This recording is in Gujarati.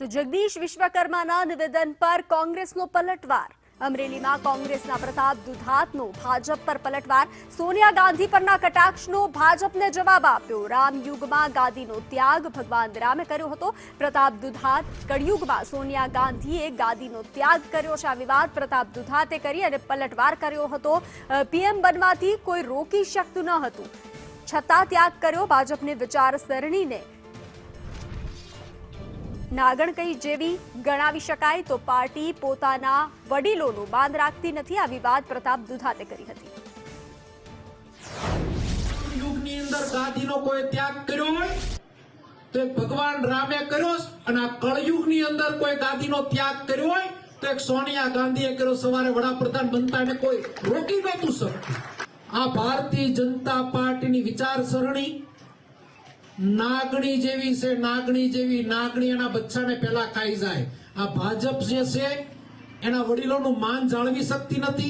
તો જગદીશ વિશ્વકર્માના નિવેદન પર કોંગ્રેસનો પલટવાર। અમરેલીમાં કોંગ્રેસના પ્રતાપ દુધાતનો ભાજપ પર પલટવાર। સોનિયા ગાંધી પરના કટાક્ષનો ભાજપને જવાબ આપ્યો। રામયુગમાં ગાદીનો ત્યાગ ભગવાન રામે કર્યો હતો। પ્રતાપ દુધાત કળયુગમાં સોનિયા ગાંધીએ ગાદીનો ત્યાગ કર્યો છે। આ વિવાદ પ્રતાપ દુધાતે કરી અને પલટવાર કર્યો હતો। પીએમ બનવાથી કોઈ રોકી શકતું ન હતું, છતાં ત્યાગ કર્યો। ભાજપની વિચારસરણીને નાગણકઈ જેવી ગણાવી શકાય તો પાર્ટી પોતાના વડીલોનું માન રાખતી નથી। આ વિવાદ પ્રતાપ દુધાતે કરી હતી। યુગની અંદર ગાદીનો કોઈ ત્યાગ કર્યો હોય તો ભગવાન રામે કર્યો, અને આ કળયુગની અંદર કોઈ ગાદીનો ત્યાગ કર્યો હોય તો એક સોનિયા ગાંધીએ કર્યો। સવારે વડાપ્રધાન બનતા એને કોઈ રોકી નહોતું શકતું। આ ભારતીય જનતા પાર્ટીની વિચારસરણી નાગણી જેવી છે, નાગણી જેવી। નાગણી એના બચ્ચાને પહેલા ખાઈ જાય। આ ભાજપ જે છે એના વડીલોનું માન જાળવી શકતી નથી।